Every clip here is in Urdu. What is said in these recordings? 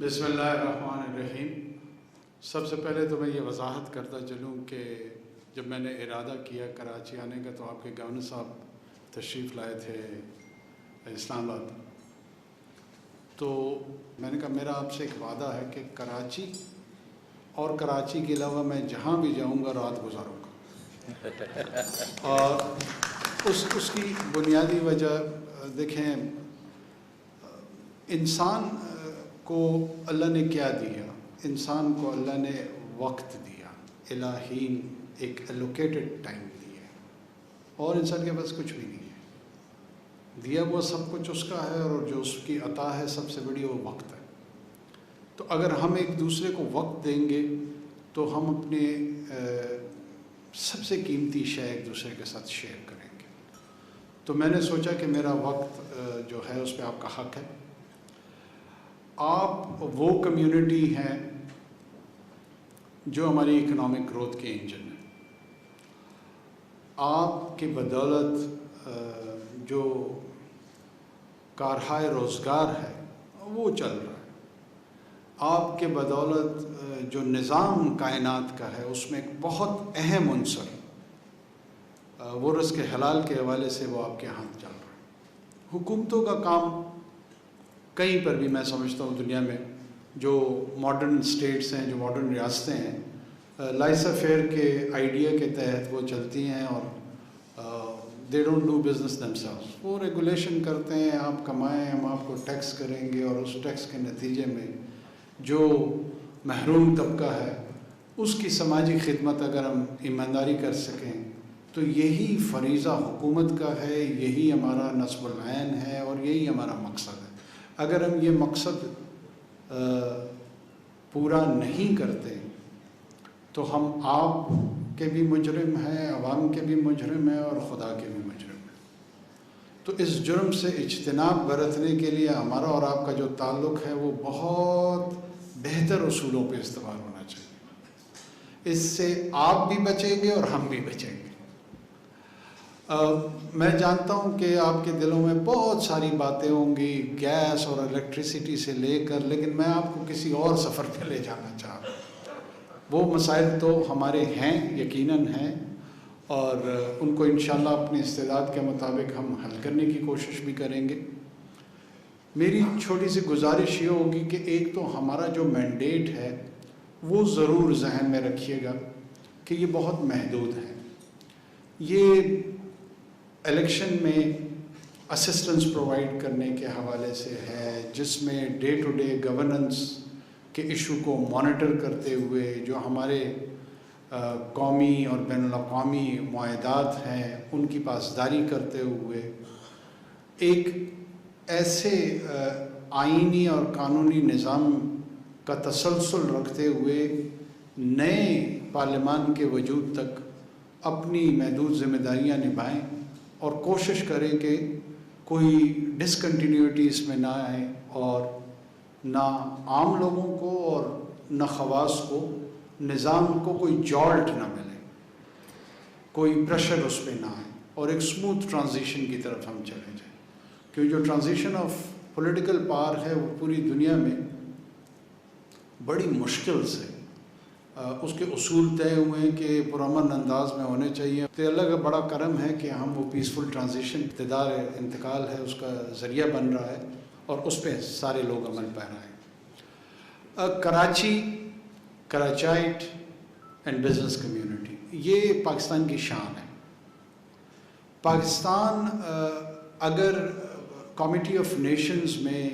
بسم اللہ الرحمن الرحیم۔ سب سے پہلے تو میں یہ وضاحت کرتا چلوں کہ جب میں نے ارادہ کیا کراچی آنے کا تو آپ کے گورنر صاحب تشریف لائے تھے اسلام آباد، تو میں نے کہا میرا آپ سے ایک وعدہ ہے کہ کراچی اور کراچی کے علاوہ میں جہاں بھی جاؤں گا رات گزاروں گا۔ اور اس کی بنیادی وجہ دیکھیں، انسان کو اللہ نے کیا دیا؟ انسان کو اللہ نے وقت دیا، الہین ایک ایلوکیٹڈ ٹائم دیا، اور انسان کے پاس کچھ بھی نہیں ہے، دیا ہوا سب کچھ اس کا ہے، اور جو اس کی عطا ہے سب سے بڑی وہ وقت ہے۔ تو اگر ہم ایک دوسرے کو وقت دیں گے تو ہم اپنے سب سے قیمتی شے ایک دوسرے کے ساتھ شیئر کریں گے۔ تو میں نے سوچا کہ میرا وقت جو ہے اس پہ آپ کا حق ہے۔ آپ وہ کمیونٹی ہیں جو ہماری اکنامک گروتھ کے انجن ہے۔ آپ کی بدولت جو کارہائے روزگار ہے وہ چل رہا ہے، آپ کے بدولت جو نظام کائنات کا ہے اس میں ایک بہت اہم عنصر وہ رزق حلال کے حوالے سے وہ آپ کے ہاتھ چل رہا ہے۔ حکومتوں کا کام کہیں پر بھی میں سمجھتا ہوں دنیا میں جو ماڈرن اسٹیٹس ہیں، جو ماڈرن ریاستیں ہیں، لائسا فیئر کے آئیڈیا کے تحت وہ چلتی ہیں، اور they don't do business them selves. وہ ریگولیشن کرتے ہیں، آپ کمائیں ہم آپ کو ٹیکس کریں گے، اور اس ٹیکس کے نتیجے میں جو محروم طبقہ ہے اس کی سماجی خدمت اگر ہم ایمانداری کر سکیں تو یہی فریضہ حکومت کا ہے، یہی ہمارا نصب العین ہے، اور یہی ہمارا مقصد ہے۔ اگر ہم یہ مقصد پورا نہیں کرتے تو ہم آپ کے بھی مجرم ہیں، عوام کے بھی مجرم ہیں، اور خدا کے بھی مجرم ہیں۔ تو اس جرم سے اجتناب برتنے کے لیے ہمارا اور آپ کا جو تعلق ہے وہ بہت بہتر اصولوں پہ استوار ہونا چاہیے۔ اس سے آپ بھی بچیں گے اور ہم بھی بچیں گے۔ میں جانتا ہوں کہ آپ کے دلوں میں بہت ساری باتیں ہوں گی گیس اور الیکٹریسٹی سے لے کر، لیکن میں آپ کو کسی اور سفر پہ لے جانا چاہ رہا ہوں۔ وہ مسائل تو ہمارے ہیں، یقیناً ہیں، اور ان کو انشاءاللہ اپنی استعداد کے مطابق ہم حل کرنے کی کوشش بھی کریں گے۔ میری چھوٹی سی گزارش یہ ہوگی کہ ایک تو ہمارا جو مینڈیٹ ہے وہ ضرور ذہن میں رکھیے گا کہ یہ بہت محدود ہے۔ یہ الیکشن میں اسسٹنس پرووائڈ کرنے کے حوالے سے ہے، جس میں ڈے ٹو ڈے گورننس کے ایشو کو مانیٹر کرتے ہوئے جو ہمارے قومی اور بین الاقوامی معاہدات ہیں ان کی پاسداری کرتے ہوئے ایک ایسے آئینی اور قانونی نظام کا تسلسل رکھتے ہوئے نئے پارلیمان کے وجود تک اپنی محدود ذمہ داریاں نبھائیں، اور کوشش کریں کہ کوئی ڈسکنٹینیوٹی اس میں نہ آئے، اور نہ عام لوگوں کو اور نہ خواص کو، نظام کو کوئی جالٹ نہ ملے، کوئی پریشر اس پہ نہ آئے، اور ایک اسموتھ ٹرانزیشن کی طرف ہم چلے جائیں۔ کیونکہ جو ٹرانزیشن آف پولیٹیکل پاور ہے وہ پوری دنیا میں بڑی مشکل سے اس کے اصول طے ہوئے ہیں کہ پرامن انداز میں ہونے چاہیے۔ تو اللہ کا بڑا کرم ہے کہ ہم وہ پیسفل ٹرانزیشن اقتدار انتقال ہے اس کا ذریعہ بن رہا ہے، اور اس پہ سارے لوگ عمل پیرا ہیں۔ کراچی، کراچائٹ اینڈ بزنس کمیونٹی، یہ پاکستان کی شان ہے۔ پاکستان اگر کمیٹی آف نیشنز میں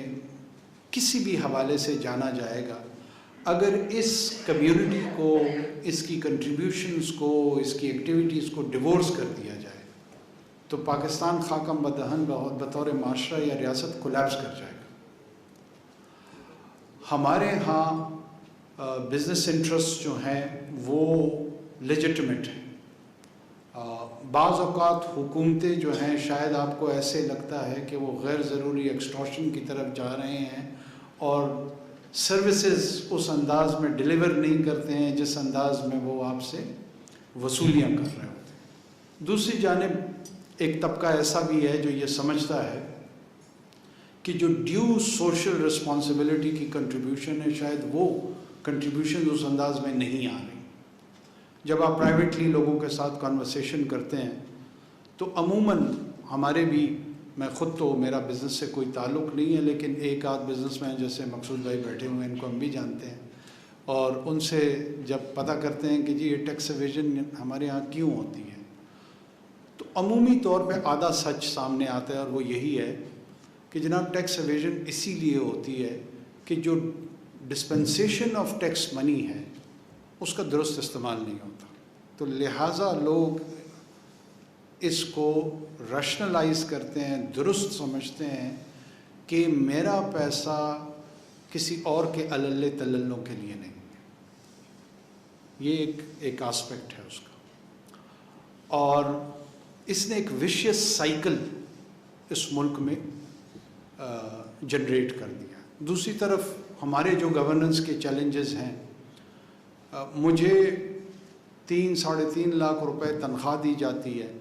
کسی بھی حوالے سے جانا جائے گا، اگر اس کمیونٹی کو، اس کی کنٹریبیوشنز کو، اس کی ایکٹیویٹیز کو ڈیورس کر دیا جائے تو پاکستان خاکم بدہن بطور معاشرہ یا ریاست کولیپس کر جائے گا۔ ہمارے ہاں بزنس انٹرسٹ جو ہیں وہ لیجٹمیٹ ہیں۔ بعض اوقات حکومتیں جو ہیں شاید آپ کو ایسے لگتا ہے کہ وہ غیر ضروری ایکسٹورشن کی طرف جا رہے ہیں اور سروسز اس انداز میں ڈیلیور نہیں کرتے ہیں جس انداز میں وہ آپ سے وصولیاں کر رہے ہوتے ہیں۔ دوسری جانب ایک طبقہ ایسا بھی ہے جو یہ سمجھتا ہے کہ جو ڈیو سوشل رسپانسبلٹی کی کنٹریبیوشن ہے شاید وہ کنٹریبیوشن اس انداز میں نہیں آ رہی. جب آپ پرائیویٹلی لوگوں کے ساتھ کانورسیشن کرتے ہیں تو عموماً ہمارے بھی، میں خود تو میرا بزنس سے کوئی تعلق نہیں ہے، لیکن ایک آدھ بزنس مین جیسے مقصود بھائی بیٹھے ہوئے ہیں ان کو ہم بھی جانتے ہیں، اور ان سے جب پتہ کرتے ہیں کہ جی یہ ٹیکس ایویژن ہمارے ہاں کیوں ہوتی ہے، تو عمومی طور پہ آدھا سچ سامنے آتا ہے، اور وہ یہی ہے کہ جناب ٹیکس ایویژن اسی لیے ہوتی ہے کہ جو ڈسپنسیشن آف ٹیکس منی ہے اس کا درست استعمال نہیں ہوتا. تو لہٰذا لوگ اس کو ریشنلائز کرتے ہیں، درست سمجھتے ہیں کہ میرا پیسہ کسی اور کے عللے تللوں کے لیے نہیں ہے. یہ ایک آسپیکٹ ہے اس کا، اور اس نے ایک ویشیس سائیکل اس ملک میں جنریٹ کر دیا. دوسری طرف ہمارے جو گورننس کے چیلنجز ہیں، مجھے 3-3.5 لاکھ روپے تنخواہ دی جاتی ہے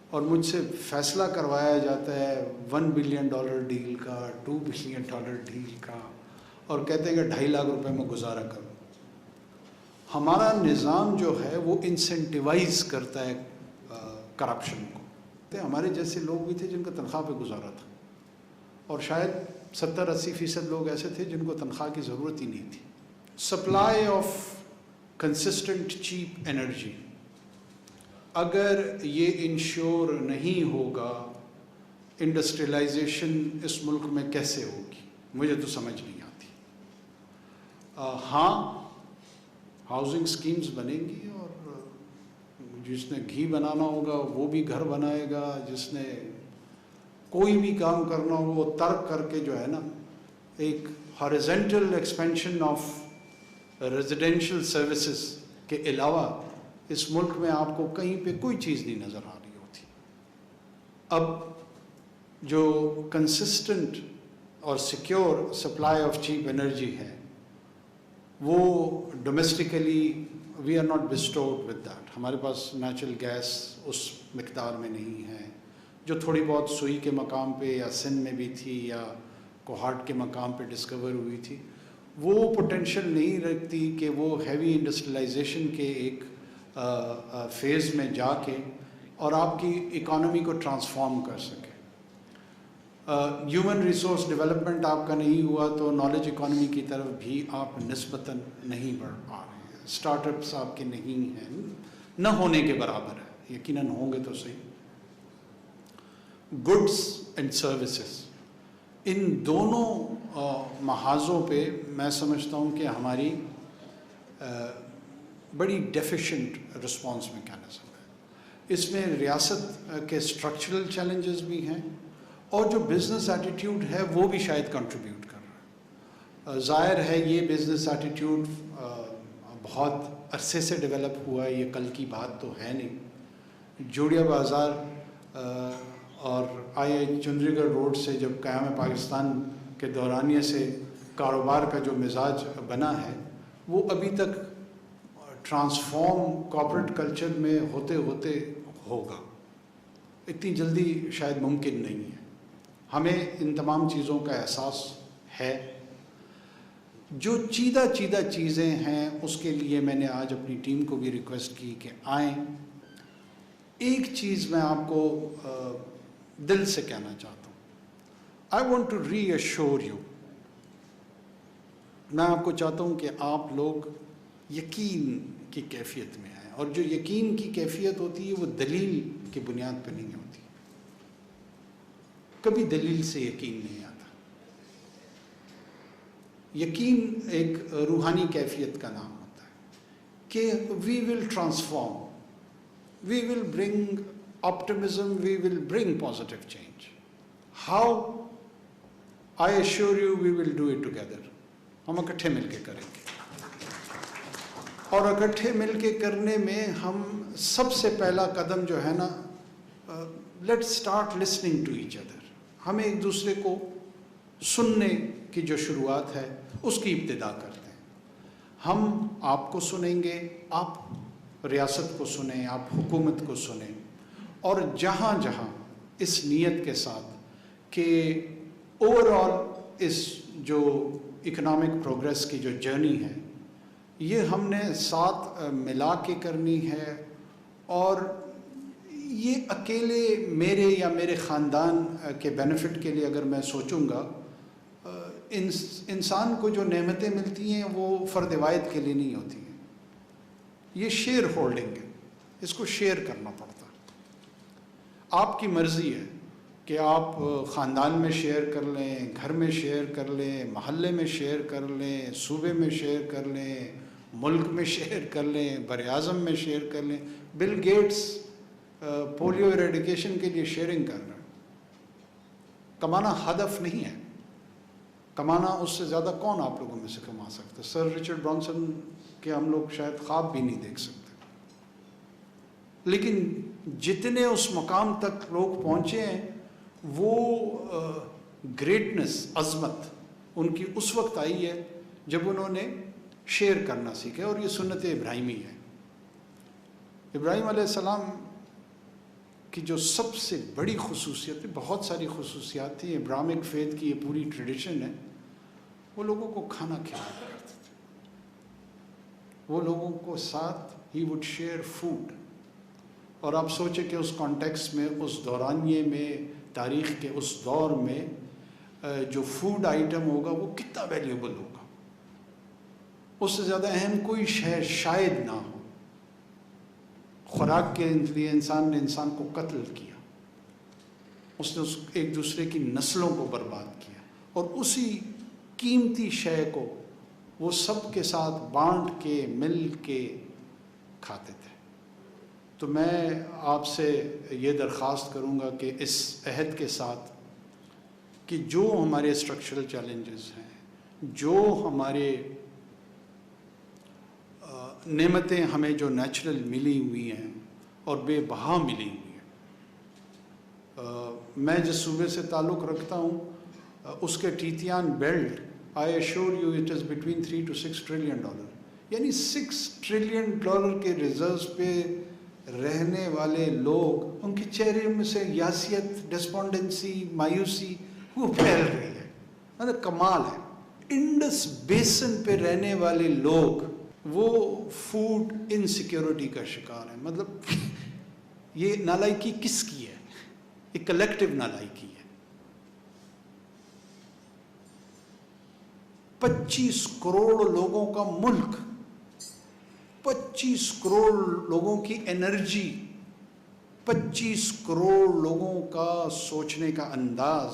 اور مجھ سے فیصلہ کروایا جاتا ہے $1 بلین ڈیل کا، $2 بلین ڈیل کا، اور کہتے ہیں کہ 2.5 لاکھ روپے میں گزارا کرو. ہمارا نظام جو ہے وہ انسینٹیوائز کرتا ہے کرپشن کو. ہمارے جیسے لوگ بھی تھے جن کا تنخواہ پہ گزارا تھا، اور شاید 70-80% لوگ ایسے تھے جن کو تنخواہ کی ضرورت ہی نہیں تھی. Supply of consistent cheap energy اگر یہ انشور نہیں ہوگا، انڈسٹریلائزیشن اس ملک میں کیسے ہوگی مجھے تو سمجھ نہیں آتی. ہاں ہاؤسنگ سکیمز بنیں گی، اور جس نے گھی بنانا ہوگا وہ بھی گھر بنائے گا، جس نے کوئی بھی کام کرنا ہو وہ ترک کر کے جو ہے نا ایک horizontal expansion of residential services کے علاوہ اس ملک میں آپ کو کہیں پہ کوئی چیز نہیں نظر آ رہی ہوتی. اب جو کنسسٹنٹ اور secure supply of cheap energy ہے وہ domestically we are not bestowed with that. ہمارے پاس نیچرل گیس اس مقدار میں نہیں ہے. جو تھوڑی بہت سوئی کے مقام پہ یا سندھ میں بھی تھی یا کوہاٹ کے مقام پہ ڈسکور ہوئی تھی، وہ پوٹینشیل نہیں رکھتی کہ وہ ہیوی انڈسٹریلائزیشن کے ایک فیز میں جا کے اور آپ کی اکانومی کو ٹرانسفارم کر سکے. ہیومن ریسورس ڈیولپمنٹ آپ کا نہیں ہوا تو نالج اکانومی کی طرف بھی آپ نسبتاً نہیں بڑھ پا رہے ہیں. اسٹارٹ اپس آپ کے نہیں ہیں، نہ ہونے کے برابر ہے. یقیناً ہوں گے تو صحیح. گڈس اینڈ سروسز، ان دونوں محاذوں پہ میں سمجھتا ہوں کہ ہماری بڑی ڈیفیشینٹ رسپانس میکینزم ہے. اس میں ریاست کے اسٹرکچرل چیلنجز بھی ہیں، اور جو بزنس ایٹیٹیوڈ ہے وہ بھی شاید کنٹریبیوٹ کر رہا ہے. ظاہر ہے یہ بزنس ایٹیٹیوڈ بہت عرصے سے ڈیولپ ہوا ہے، یہ کل کی بات تو ہے نہیں. جوڑیا بازار اور چندری گڑھ روڈ سے جب قیام پاکستان کے دورانیے سے کاروبار کا جو مزاج بنا ہے وہ ابھی تک ٹرانسفارم کارپوریٹ کلچر میں ہوتے ہوتے ہوگا. اتنی جلدی شاید ممکن نہیں ہے. ہمیں ان تمام چیزوں کا احساس ہے. جو چیدہ چیزیں ہیں اس کے لیے میں نے آج اپنی ٹیم کو بھی ریکویسٹ کی کہ آئیں. ایک چیز میں آپ کو دل سے کہنا چاہتا ہوں. I want to reassure you. میں آپ کو چاہتا ہوں کہ آپ لوگ یقین کی کیفیت میں آئیں، اور جو یقین کی کیفیت ہوتی ہے وہ دلیل کی بنیاد پہ نہیں ہوتی. کبھی دلیل سے یقین نہیں آتا. یقین ایک روحانی کیفیت کا نام ہوتا ہے کہ we will transform, we will bring optimism, we will bring positive change. How? I assure you we will do it together. ہم اکٹھے مل کے کریں گے، اور اکٹھے مل کے کرنے میں ہم سب سے پہلا قدم جو ہے نا، let's start listening to each other. ہمیں ایک دوسرے کو سننے کی جو شروعات ہے اس کی ابتدا کرتے ہیں. ہم آپ کو سنیں گے، آپ ریاست کو سنیں، آپ حکومت کو سنیں، اور جہاں جہاں اس نیت کے ساتھ کہ اوور آل اس جو اکنامک پروگریس کی جو جرنی ہے یہ ہم نے ساتھ ملا کے کرنی ہے، اور یہ اکیلے میرے یا میرے خاندان کے بینیفٹ کے لیے اگر میں سوچوں گا، انسان کو جو نعمتیں ملتی ہیں وہ فرد واحد کے لیے نہیں ہوتی ہیں، یہ شیئر ہولڈنگ ہے، اس کو شیئر کرنا پڑتا ہے۔ آپ کی مرضی ہے کہ آپ خاندان میں شیئر کر لیں، گھر میں شیئر کر لیں، محلے میں شیئر کر لیں، صوبے میں شیئر کر لیں، ملک میں شیئر کر لیں، بر اعظم میں شیئر کر لیں۔ بل گیٹس پولیو ایریڈیکیشن کے لیے شیئرنگ کر رہے ہیں۔ کمانا ہدف نہیں ہے، کمانا اس سے زیادہ کون آپ لوگوں میں سے کما سکتا ہے؟ سر رچرڈ برانسن کے ہم لوگ شاید خواب بھی نہیں دیکھ سکتے، لیکن جتنے اس مقام تک لوگ پہنچے ہیں وہ گریٹنس، عظمت ان کی اس وقت آئی ہے جب انہوں نے شیئر کرنا سیکھا، اور یہ سنت ابراہیمی ہے۔ ابراہیم علیہ السلام کی جو سب سے بڑی خصوصیت ہے، بہت ساری خصوصیات تھیں، ابراہمک فیتھ کی یہ پوری ٹریڈیشن ہے، وہ لوگوں کو کھانا کھلایا کرتے تھے، وہ لوگوں کو ساتھ ہی وڈ شیئر فوڈ۔ اور آپ سوچیں کہ اس کانٹیکس میں، اس دورانیے میں، تاریخ کے اس دور میں جو فوڈ آئٹم ہوگا وہ کتنا ویلیوبل ہوگا، اس سے زیادہ اہم کوئی شے شاید نہ ہو۔ خوراک کے لیے انسان نے انسان کو قتل کیا، اس نے ایک دوسرے کی نسلوں کو برباد کیا، اور اسی قیمتی شے کو وہ سب کے ساتھ بانٹ کے مل کے کھاتے تھے۔ تو میں آپ سے یہ درخواست کروں گا کہ اس عہد کے ساتھ کہ جو ہمارے اسٹرکچرل چیلنجز ہیں، جو ہمارے نعمتیں ہمیں جو نیچرل ملی ہوئی ہیں اور بے بہا ملی ہوئی ہیں، میں جس صوبے سے تعلق رکھتا ہوں اس کے Tethyan belt, I assure you it is between 3 to 6 trillion dollar, یعنی 6 ٹریلین ڈالر کے ریزروز پہ رہنے والے لوگ، ان کے چہرے میں سے یاسیت، ڈسپونڈنسی، مایوسی وہ پھیل رہی ہے، مطلب کمال ہے۔ انڈس بیسن پہ رہنے والے لوگ وہ فوڈ انسیکیورٹی کا شکار ہیں۔ مطلب یہ نالائکی کس کی ہے؟ یہ کلیکٹیو نالائکی ہے۔ 25 کروڑ لوگوں کا ملک، 25 کروڑ لوگوں کی انرجی، 25 کروڑ لوگوں کا سوچنے کا انداز،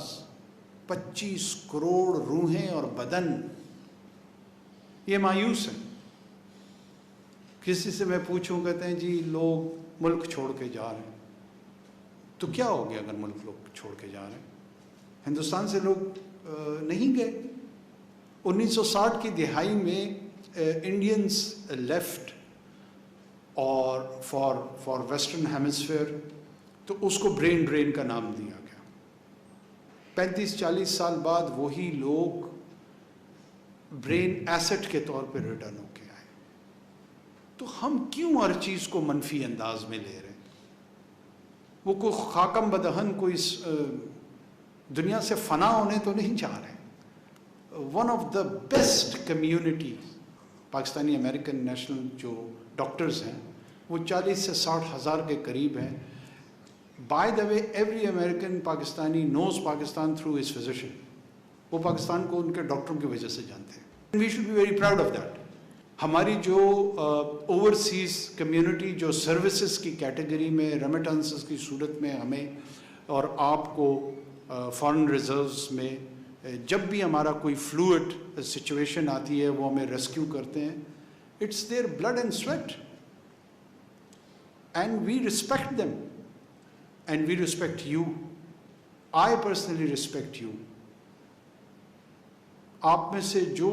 25 کروڑ روحیں اور بدن، یہ مایوس ہے۔ کسی سے میں پوچھوں، کہتے ہیں جی لوگ ملک چھوڑ کے جا رہے ہیں، تو کیا ہو گیا اگر ملک لوگ چھوڑ کے جا رہے ہیں؟ ہندوستان سے لوگ نہیں گئے۔ 1960 کی دہائی میں انڈینز لیفٹ اور فار ویسٹرن ہیمسفیئر، تو اس کو برین ڈرین کا نام دیا گیا۔ 35-40 سال بعد وہی لوگ برین ایسٹ کے طور پہ ریٹرن ہو کے آئے۔ تو ہم کیوں ہر چیز کو منفی انداز میں لے رہے ہیں؟ وہ کوئی خاکم بدہن کوئی دنیا سے فنا ہونے تو نہیں چاہ رہے۔ One of the best community Pakistani American national جو ڈاکٹرز ہیں وہ 40 سے 60 ہزار کے قریب ہیں۔ By the way every American Pakistani knows Pakistan through his physician, وہ پاکستان کو ان کے ڈاکٹروں کی وجہ سے جانتے ہیں۔ We should be very proud of that. ہماری جو اوورسیز کمیونٹی جو سروسز کی کیٹیگری میں ریمیٹنسز کی صورت میں ہمیں اور آپ کو فارن ریزروز میں جب بھی ہمارا کوئی فلوئڈ سچویشن آتی ہے وہ ہمیں ریسکیو کرتے ہیں، it's their blood and sweat, and we respect them and we respect you. I personally respect you. آپ میں سے جو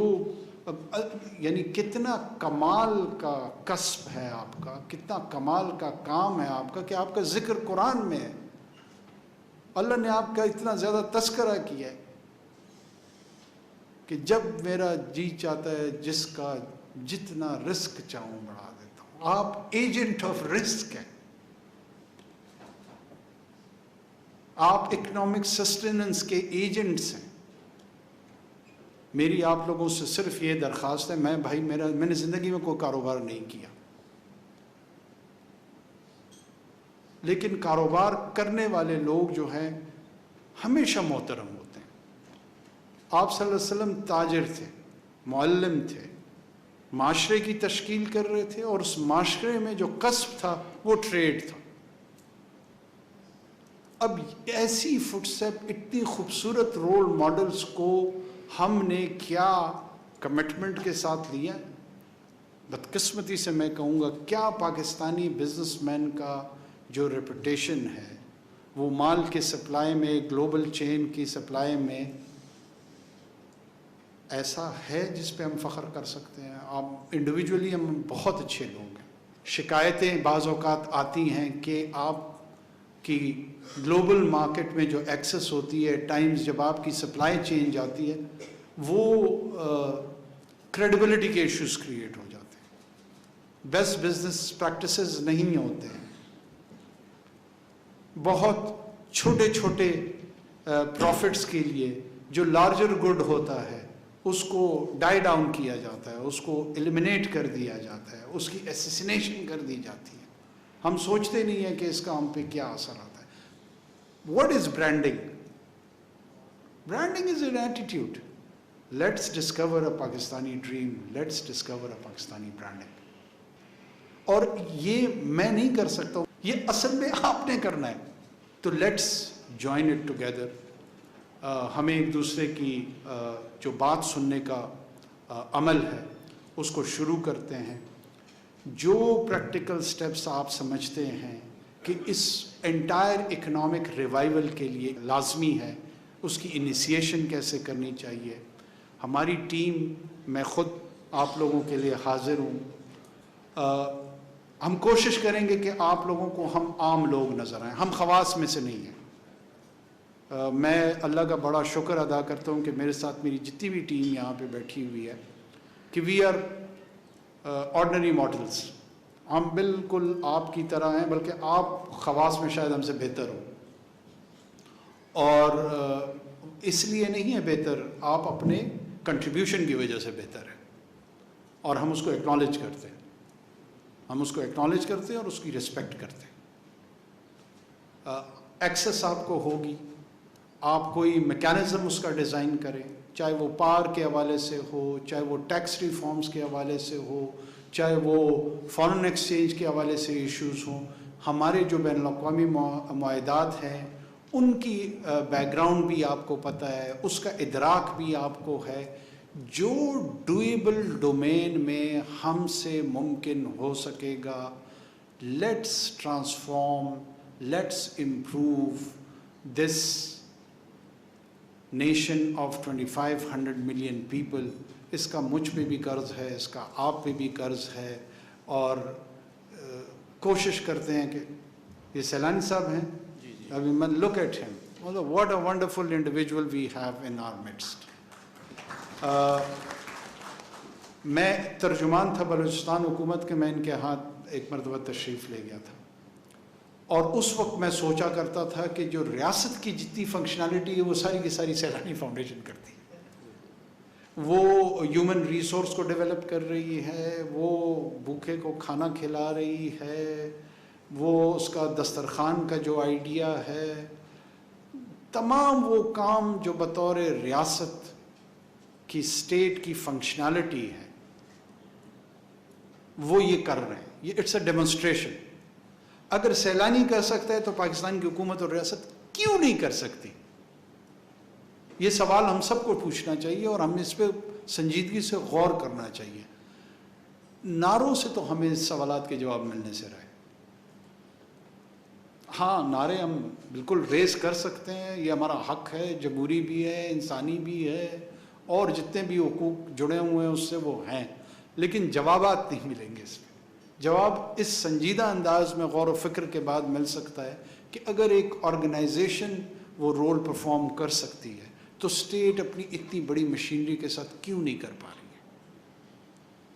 یعنی کتنا کمال کا کسب ہے آپ کا، کتنا کمال کا کام ہے آپ کا کہ آپ کا ذکر قرآن میں ہے۔ اللہ نے آپ کا اتنا زیادہ تذکرہ کیا ہے کہ جب میرا جی چاہتا ہے جس کا جتنا رزق چاہوں بڑھا دیتا ہوں۔ آپ ایجنٹ آف رزق ہیں، آپ اکنامک سسٹیننس کے ایجنٹس ہیں۔ میری آپ لوگوں سے صرف یہ درخواست ہے، میں نے زندگی میں کوئی کاروبار نہیں کیا، لیکن کاروبار کرنے والے لوگ جو ہیں ہمیشہ محترم ہوتے ہیں۔ آپ صلی اللہ علیہ وسلم تاجر تھے، معلم تھے، معاشرے کی تشکیل کر رہے تھے، اور اس معاشرے میں جو کسب تھا وہ ٹریڈ تھا۔ اب ایسی فٹ اسٹیپ، اتنی خوبصورت رول ماڈلز کو ہم نے کیا کمٹمنٹ کے ساتھ لیا؟ بدقسمتی سے میں کہوں گا، کیا پاکستانی بزنس مین کا جو ریپوٹیشن ہے وہ مال کے سپلائی میں، گلوبل چین کی سپلائی میں ایسا ہے جس پہ ہم فخر کر سکتے ہیں؟ آپ انڈیویجولی ہم بہت اچھے لوگ ہیں، شکایتیں بعض اوقات آتی ہیں کہ آپ کی گلوبل مارکیٹ میں جو ایکسس ہوتی ہے، ٹائمز جب آپ کی سپلائی چینج آتی ہے، وہ کریڈیبلٹی کے ایشوز کریٹ ہو جاتے ہیں، بیسٹ بزنس پریکٹسز نہیں ہوتے ہیں، بہت چھوٹے چھوٹے پروفٹس کے لیے جو لارجر گڈ ہوتا ہے اس کو ڈائی ڈاؤن کیا جاتا ہے، اس کو ایلیمنیٹ کر دیا جاتا ہے، اس کی اسیسینیشن کر دی جاتی ہے۔ ہم سوچتے نہیں ہیں کہ اس کا ہم پہ کیا اثر آتا ہے۔ What is branding? Branding is an attitude. Let's discover a Pakistani dream, let's discover a Pakistani branding. اور یہ میں نہیں کر سکتا ہوں، یہ اصل میں آپ نے کرنا ہے، تو لیٹس جوائن اٹ ٹوگیدر۔ ہمیں ایک دوسرے کی جو بات سننے کا عمل ہے اس کو شروع کرتے ہیں۔ جو پریکٹیکل سٹیپس آپ سمجھتے ہیں کہ اس انٹائر اکنامک ریوائول کے لیے لازمی ہے، اس کی انیشیشن کیسے کرنی چاہیے، ہماری ٹیم، میں خود آپ لوگوں کے لیے حاضر ہوں۔ ہم کوشش کریں گے کہ آپ لوگوں کو ہم عام لوگ نظر آئیں، ہم خواص میں سے نہیں ہیں۔ میں اللہ کا بڑا شکر ادا کرتا ہوں کہ میرے ساتھ میری جتنی بھی ٹیم یہاں پہ بیٹھی ہوئی ہے کہ وی آر آرڈنری ماڈلس، ہم بالکل آپ کی طرح ہیں، بلکہ آپ خواص میں شاید ہم سے بہتر ہو، اور اس لیے نہیں ہے بہتر، آپ اپنے کنٹریبیوشن کی وجہ سے بہتر ہے، اور ہم اس کو ایکنالج کرتے ہیں، ہم اس کو ایکنالج کرتے ہیں اور اس کی ریسپیکٹ کرتے ہیں۔ ایکسس آپ کو ہوگی، آپ کوئی میکینزم اس کا ڈیزائن کریں، چاہے وہ پاور کے حوالے سے ہو، چاہے وہ ٹیکس ریفارمز کے حوالے سے ہو، چاہے وہ فارن ایکسچینج کے حوالے سے ایشوز ہوں۔ ہمارے جو بین الاقوامی معاہدات ہیں ان کی بیک گراؤنڈ بھی آپ کو پتہ ہے، اس کا ادراک بھی آپ کو ہے۔ جو ڈویبل ڈومین میں ہم سے ممکن ہو سکے گا، let's transform, let's improve this nation of 2500 million people. اس کا مجھ پہ بھی قرض ہے، اس کا آپ پہ بھی قرض ہے، اور کوشش کرتے ہیں کہ یہ سیلانی صاحب ہیں، ابھی میں look at him, what a wonderful individual we have in our midst۔ میں ترجمان تھا بلوچستان حکومت کے، میں ان کے ہاتھ ایک مرتبہ تشریف لے گیا تھا، اور اس وقت میں سوچا کرتا تھا کہ جو ریاست کی جتنی فنکشنالٹی ہے وہ ساری کی ساری سیلانی فاؤنڈیشن کرتی ہے۔ وہ ہیومن ریسورس کو ڈیولپ کر رہی ہے، وہ بھوکے کو کھانا کھلا رہی ہے، وہ اس کا دسترخوان کا جو آئیڈیا ہے، تمام وہ کام جو بطور ریاست کی اسٹیٹ کی فنکشنالٹی ہے وہ یہ کر رہے ہیں۔ یہ اٹس اے ڈیمونسٹریشن۔ اگر سیلانی کر سکتا ہے تو پاکستان کی حکومت اور ریاست کیوں نہیں کر سکتی؟ یہ سوال ہم سب کو پوچھنا چاہیے، اور ہمیں اس پہ سنجیدگی سے غور کرنا چاہیے۔ نعروں سے تو ہمیں اس سوالات کے جواب ملنے سے رہے۔ ہاں، نعرے ہم بالکل ریز کر سکتے ہیں، یہ ہمارا حق ہے، جمہوری بھی ہے، انسانی بھی ہے، اور جتنے بھی حقوق جڑے ہوئے ہیں اس سے وہ ہیں، لیکن جوابات نہیں ملیں گے اس میں۔ جواب اس سنجیدہ انداز میں غور و فکر کے بعد مل سکتا ہے کہ اگر ایک آرگنائزیشن وہ رول پرفارم کر سکتی ہے تو اسٹیٹ اپنی اتنی بڑی مشینری کے ساتھ کیوں نہیں کر پا رہی ہے؟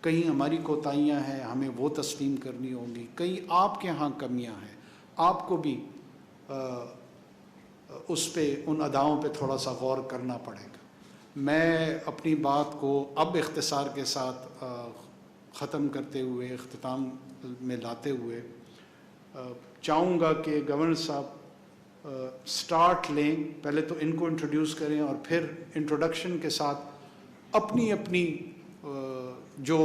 کہیں ہماری کوتاہیاں ہیں، ہمیں وہ تسلیم کرنی ہوں گی، کہیں آپ کے ہاں کمیاں ہیں، آپ کو بھی اس پہ، ان اداؤں پہ تھوڑا سا غور کرنا پڑے گا۔ میں اپنی بات کو اب اختصار کے ساتھ ختم کرتے ہوئے، اختتام میں لاتے ہوئے چاہوں گا کہ گورنر صاحب سٹارٹ لیں، پہلے تو ان کو انٹروڈیوس کریں اور پھر انٹروڈکشن کے ساتھ اپنی اپنی جو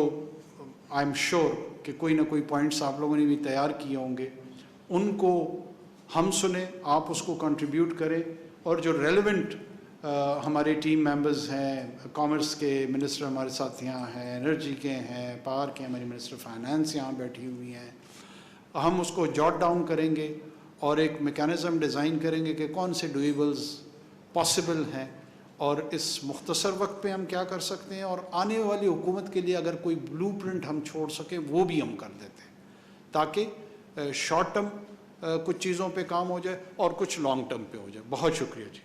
آئی ایم شیور کہ کوئی نہ کوئی پوائنٹس آپ لوگوں نے بھی تیار کیے ہوں گے، ان کو ہم سنیں، آپ اس کو کنٹریبیوٹ کریں، اور جو ریلیونٹ ہمارے ٹیم ممبرز ہیں، کامرس کے منسٹر ہمارے ساتھ یہاں ہیں، انرجی کے ہیں، پاور کے ہماری منسٹر فائنانس یہاں بیٹھی ہوئی ہیں، ہم اس کو جاٹ ڈاؤن کریں گے اور ایک میکینزم ڈیزائن کریں گے کہ کون سے ڈویبلز پاسبل ہیں اور اس مختصر وقت پہ ہم کیا کر سکتے ہیں، اور آنے والی حکومت کے لیے اگر کوئی بلو پرنٹ ہم چھوڑ سکیں وہ بھی ہم کر دیتے ہیں، تاکہ شارٹ ٹرم کچھ چیزوں پہ کام ہو جائے اور کچھ لانگ ٹرم پہ ہو جائے۔ بہت شکریہ جی۔